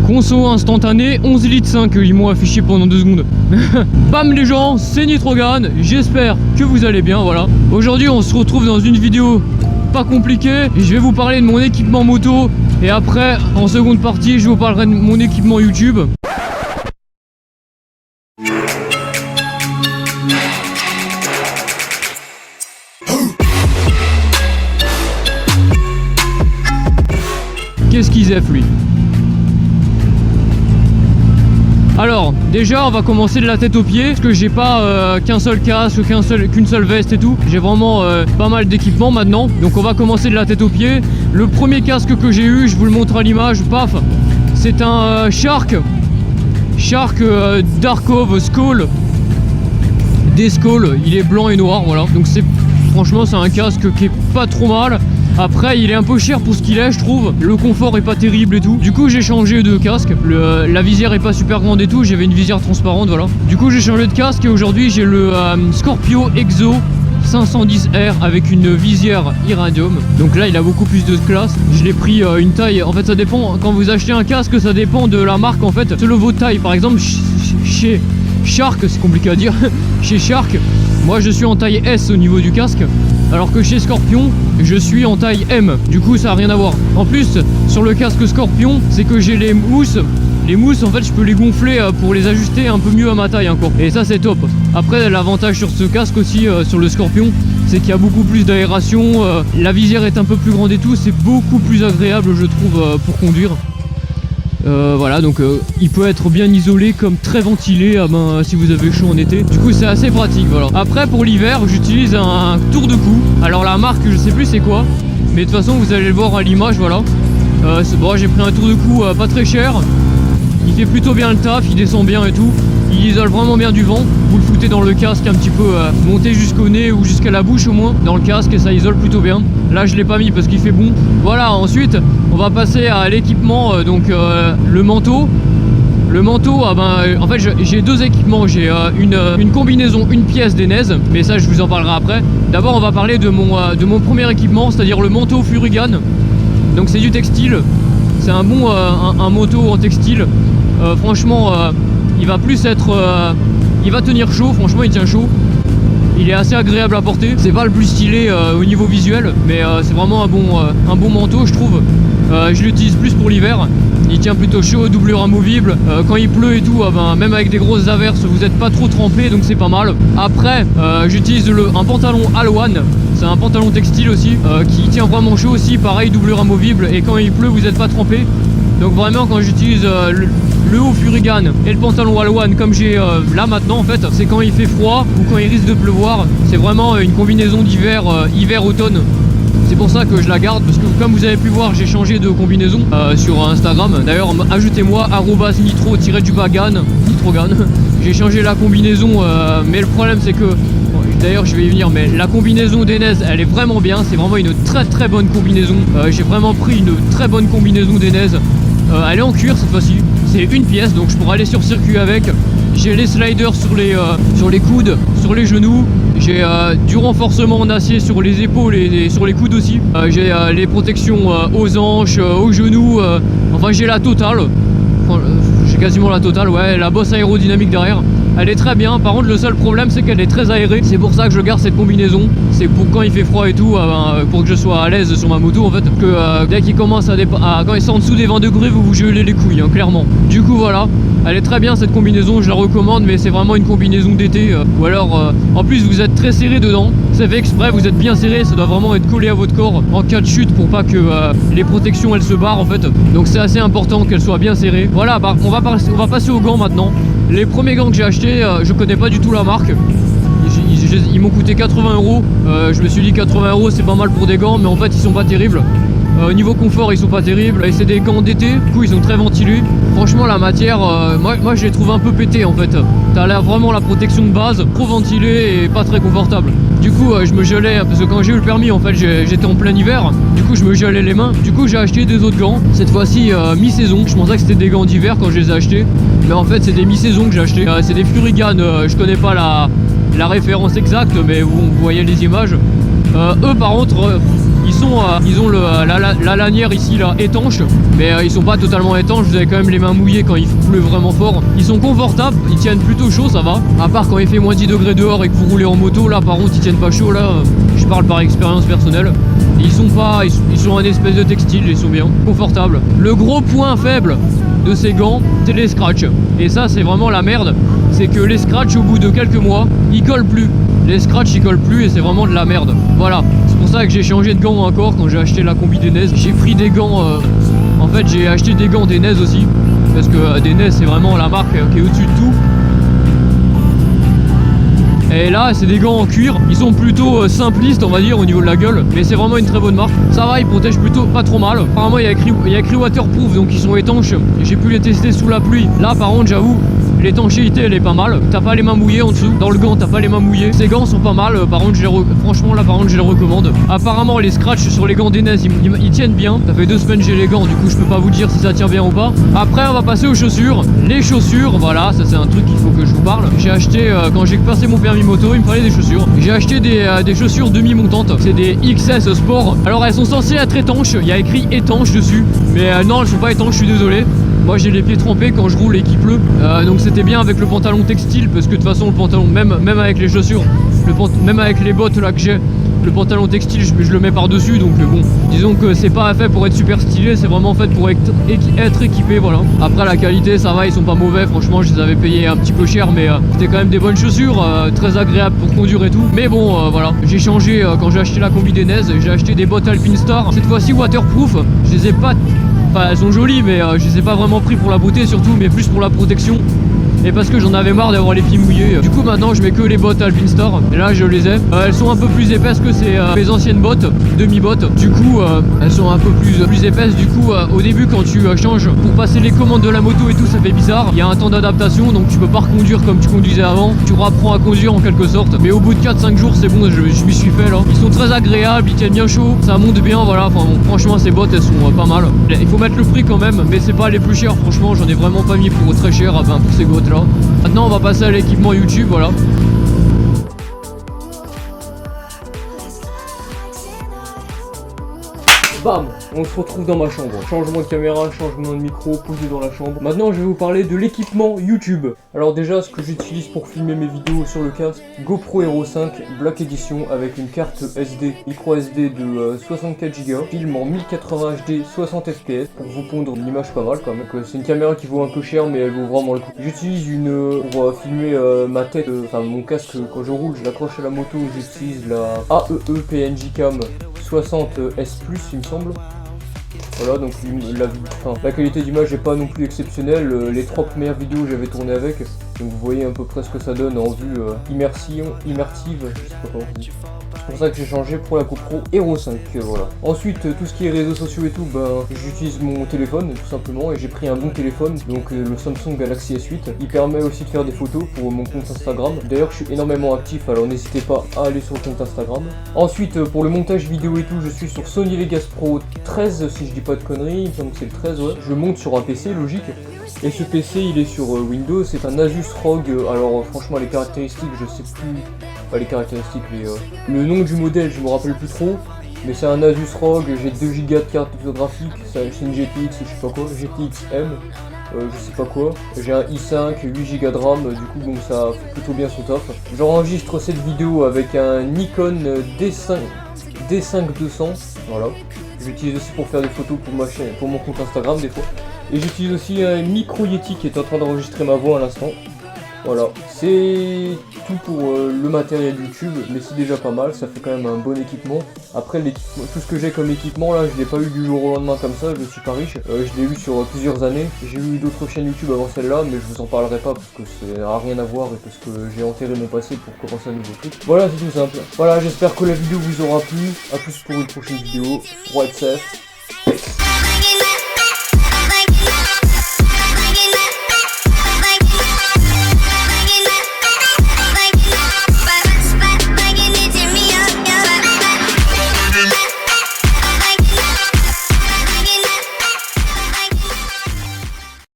Conso instantané 11 litres 5, ils m'ont affiché pendant 2 secondes. Bam les gens, c'est Nitrogan, j'espère que vous allez bien, voilà. Aujourd'hui on se retrouve dans une vidéo pas compliquée, je vais vous parler de mon équipement moto et après en seconde partie je vous parlerai de mon équipement YouTube. Qu'est-ce qu'ils aiment lui? Alors déjà on va commencer de la tête aux pieds parce que j'ai pas qu'un seul casque, qu'une seule veste et tout. J'ai vraiment pas mal d'équipements maintenant. Donc on va commencer de la tête aux pieds. Le premier casque que j'ai eu, je vous le montre à l'image, paf. C'est un Shark Darkov Skull. Des Skull, il est blanc et noir, voilà. Donc franchement c'est un casque qui est pas trop mal. Après il est un peu cher pour ce qu'il est je trouve, le confort est pas terrible et tout. Du coup j'ai changé de casque, la visière est pas super grande et tout, j'avais une visière transparente voilà. Du coup j'ai changé de casque et aujourd'hui j'ai le Scorpio Exo 510R avec une visière Iridium. Donc là il a beaucoup plus de classe. Je l'ai pris une taille, en fait ça dépend, quand vous achetez un casque ça dépend de la marque en fait, selon votre taille. Par exemple chez Shark, c'est compliqué à dire, chez Shark, moi je suis en taille S au niveau du casque, alors que chez Scorpion, je suis en taille M. Du coup ça n'a rien à voir. En plus, sur le casque Scorpion, c'est que j'ai les mousses. Les mousses, en fait, je peux les gonfler pour les ajuster un peu mieux à ma taille encore. Et ça c'est top. Après, l'avantage sur ce casque aussi, sur le Scorpion, c'est qu'il y a beaucoup plus d'aération. La visière est un peu plus grande et tout. C'est beaucoup plus agréable, je trouve, pour conduire. Voilà, donc il peut être bien isolé comme très ventilé si vous avez chaud en été. Du coup c'est assez pratique, voilà. Après pour l'hiver j'utilise un tour de cou. Alors la marque je sais plus c'est quoi, mais de toute façon vous allez le voir à l'image, voilà. Bon, j'ai pris un tour de cou pas très cher. Il fait plutôt bien le taf, il descend bien et tout. Il isole vraiment bien du vent. Vous le foutez dans le casque un petit peu monté jusqu'au nez ou jusqu'à la bouche au moins dans le casque et ça isole plutôt bien. Là je l'ai pas mis parce qu'il fait bon. Voilà, ensuite on va passer à l'équipement, le manteau. Le manteau, en fait j'ai deux équipements. J'ai une combinaison, une pièce d'Enez, mais ça je vous en parlerai après. D'abord on va parler de mon premier équipement, c'est-à-dire le manteau Furigan. Donc c'est du textile. C'est un bon un manteau en textile. Franchement il va plus être il va tenir chaud, franchement il tient chaud. Il est assez agréable à porter. C'est pas le plus stylé au niveau visuel, mais c'est vraiment un bon manteau je trouve. Je l'utilise plus pour l'hiver. Il tient plutôt chaud, doublure amovible. Quand il pleut et tout, même avec des grosses averses, vous n'êtes pas trop trempé, donc c'est pas mal. Après, j'utilise un pantalon Alwan. C'est un pantalon textile aussi, qui tient vraiment chaud aussi. Pareil, doublure amovible. Et quand il pleut, vous n'êtes pas trempé. Donc vraiment, quand j'utilise le haut Furigan et le pantalon Alwan comme j'ai là maintenant en fait, c'est quand il fait froid ou quand il risque de pleuvoir. C'est vraiment une combinaison d'hiver, hiver-automne. C'est pour ça que je la garde, parce que comme vous avez pu voir j'ai changé de combinaison sur Instagram. D'ailleurs ajoutez-moi @nitro-Nitrogan. J'ai changé la combinaison, mais le problème c'est que d'ailleurs je vais y venir, mais la combinaison d'Enez elle est vraiment bien. C'est vraiment une très très bonne combinaison. J'ai vraiment pris une très bonne combinaison d'Enez. Elle est en cuir cette fois-ci, c'est une pièce donc je pourrais aller sur circuit avec. J'ai les sliders sur les coudes, sur les genoux. J'ai du renforcement en acier sur les épaules et sur les coudes aussi. J'ai les protections aux hanches, aux genoux. Enfin j'ai la totale. Enfin, j'ai quasiment la totale, ouais. La bosse aérodynamique derrière. Elle est très bien, par contre le seul problème c'est qu'elle est très aérée. C'est pour ça que je garde cette combinaison. C'est pour quand il fait froid et tout, pour que je sois à l'aise sur ma moto en fait. Que dès qu'il commence quand il est en dessous des 20 degrés, vous gelez les couilles, hein, clairement. Du coup voilà, elle est très bien cette combinaison, je la recommande, mais c'est vraiment une combinaison d'été. Ou alors, en plus vous êtes très serré dedans. C'est fait exprès, vous êtes bien serré, ça doit vraiment être collé à votre corps en cas de chute pour pas que les protections elles se barrent en fait. Donc c'est assez important qu'elles soient bien serrées. Voilà, on va passer aux gants maintenant. Les premiers gants que j'ai achetés, je connais pas du tout la marque. Ils m'ont coûté 80 €. Je me suis dit 80 € c'est pas mal pour des gants, mais en fait ils sont pas terribles. Au niveau confort ils sont pas terribles. Et c'est des gants d'été, du coup ils sont très ventilés. Franchement la matière, moi je les trouve un peu pétés en fait. T'as là vraiment la protection de base, trop ventilée et pas très confortable. Du coup je me gelais, parce que quand j'ai eu le permis en fait j'étais en plein hiver. Du coup je me gelais les mains. Du coup j'ai acheté des autres gants. Cette fois-ci mi-saison. Je pensais que c'était des gants d'hiver quand je les ai achetés, mais en fait c'est des mi-saison que j'ai acheté. C'est des Furigan, je connais pas la référence exacte, mais vous voyez les images. Eux par contre Ils ont la lanière ici là étanche, mais ils sont pas totalement étanches. Vous avez quand même les mains mouillées quand il pleut vraiment fort. Ils sont confortables, ils tiennent plutôt chaud, ça va. À part quand il fait moins 10 degrés dehors et que vous roulez en moto, là par contre ils tiennent pas chaud. Là, je parle par expérience personnelle. Ils sont un espèce de textile, ils sont bien confortables. Le gros point faible de ces gants, c'est les scratchs. Et ça, c'est vraiment la merde. C'est que les scratchs, au bout de quelques mois, ils collent plus. Les scratchs, ils collent plus et c'est vraiment de la merde. Voilà. C'est pour ça que j'ai changé de gants encore quand j'ai acheté la combi des NES. J'ai pris des gants. En fait, j'ai acheté des gants des NES aussi. Parce que des NES, c'est vraiment la marque qui est au-dessus de tout. Et là, c'est des gants en cuir. Ils sont plutôt simplistes, on va dire, au niveau de la gueule. Mais c'est vraiment une très bonne marque. Ça va, ils protègent plutôt pas trop mal. Apparemment, il y a écrit waterproof, donc ils sont étanches. J'ai pu les tester sous la pluie. Là, par contre, j'avoue, l'étanchéité, elle est pas mal. T'as pas les mains mouillées en dessous. Dans le gant, t'as pas les mains mouillées. Ces gants sont pas mal. Par contre, franchement, là, par contre, je les recommande. Apparemment, les scratchs sur les gants des NES, ils tiennent bien. Ça fait 2 semaines que j'ai les gants. Du coup, je peux pas vous dire si ça tient bien ou pas. Après, on va passer aux chaussures. Les chaussures, voilà, ça c'est un truc qu'il faut que je vous parle. J'ai acheté, quand j'ai passé mon permis moto, il me fallait des chaussures. J'ai acheté des chaussures demi-montantes. C'est des XS Sport. Alors, elles sont censées être étanches. Il y a écrit étanche dessus. Mais non, elles sont pas étanches, je suis désolé. Moi j'ai les pieds trempés quand je roule et qu'il pleut, donc c'était bien avec le pantalon textile, parce que de toute façon le pantalon, même avec les chaussures, même avec les bottes là que j'ai, le pantalon textile je le mets par dessus, donc bon, disons que c'est pas fait pour être super stylé, c'est vraiment fait pour être équipé, voilà. Après la qualité ça va, ils sont pas mauvais, franchement je les avais payés un petit peu cher, mais c'était quand même des bonnes chaussures, très agréables pour conduire et tout. Mais bon voilà, j'ai changé quand j'ai acheté la combi des NES, j'ai acheté des bottes Alpinestar, cette fois-ci waterproof. Je les ai pas, enfin elles sont jolies, mais je les ai pas vraiment pris pour la beauté surtout, mais plus pour la protection. Et parce que j'en avais marre d'avoir les pieds mouillés. Du coup maintenant je mets que les bottes Alpinestar. Et là je les ai. Elles sont un peu plus épaisses que mes anciennes bottes, demi-bottes. Du coup elles sont un peu plus épaisses. Du coup au début quand tu changes pour passer les commandes de la moto et tout, ça fait bizarre. Il y a un temps d'adaptation, donc tu peux pas reconduire comme tu conduisais avant. Tu reapprends à conduire en quelque sorte. Mais au bout de 4-5 jours c'est bon, je m'y suis fait là. Ils sont très agréables, ils tiennent bien chaud, ça monte bien, voilà. Enfin bon, franchement ces bottes elles sont pas mal. Il faut mettre le prix quand même, mais c'est pas les plus chers. Franchement j'en ai vraiment pas mis pour très cher pour ces bottes là. Maintenant on va passer à l'équipement YouTube, voilà. Bam, on se retrouve dans ma chambre. Changement de caméra, changement de micro, posé dans la chambre. Maintenant je vais vous parler de l'équipement YouTube. Alors déjà ce que j'utilise pour filmer mes vidéos sur le casque, GoPro Hero 5 Black Edition avec une carte SD, micro SD de 64 Go, film en 1080 HD 60 fps pour vous pondre une image pas mal quand même. C'est une caméra qui vaut un peu cher mais elle vaut vraiment le coup. J'utilise une pour filmer ma tête, enfin mon casque quand je roule, je l'accroche à la moto, j'utilise la AEE PNJ Cam 60 S+, il me semble. Voilà, donc la qualité d'image n'est pas non plus exceptionnelle. Les 3 premières vidéos j'avais tourné avec, donc vous voyez à peu près ce que ça donne en vue immersive, je sais pas comment on dit. C'est pour ça que j'ai changé pour la GoPro Hero 5, voilà. Ensuite, tout ce qui est réseaux sociaux et tout, j'utilise mon téléphone tout simplement, et j'ai pris un bon téléphone, donc le Samsung Galaxy S8. Il permet aussi de faire des photos pour mon compte Instagram. D'ailleurs, je suis énormément actif, alors n'hésitez pas à aller sur le compte Instagram. Ensuite, pour le montage vidéo et tout, je suis sur Sony Vegas Pro 13, si je dis pas de conneries, il me semble que c'est le 13, ouais. Je monte sur un PC, logique. Et ce PC il est sur Windows, c'est un Asus ROG, alors franchement les caractéristiques je sais plus, pas les caractéristiques, le nom du modèle je me rappelle plus trop, mais c'est un Asus ROG, j'ai 2 Go de carte graphique, c'est une GTX, je sais pas quoi, GTX M, je sais pas quoi, j'ai un i5, 8 Go de RAM, du coup bon ça fait plutôt bien son taf. J'enregistre cette vidéo avec un Nikon D5200, voilà. J'utilise aussi pour faire des photos pour ma chaîne, pour mon compte Instagram des fois. Et j'utilise aussi un micro Yeti qui est en train d'enregistrer ma voix à l'instant. Voilà, c'est tout pour le matériel YouTube, mais c'est déjà pas mal, ça fait quand même un bon équipement. Après, tout ce que j'ai comme équipement là, je l'ai pas eu du jour au lendemain comme ça, je suis pas riche. Je l'ai eu sur plusieurs années. J'ai eu d'autres chaînes YouTube avant celle-là, mais je vous en parlerai pas parce que ça n'a rien à voir et parce que j'ai enterré mon passé pour commencer un nouveau truc. Voilà, c'est tout simple. Voilà, j'espère que la vidéo vous aura plu. A plus pour une prochaine vidéo. Ride safe.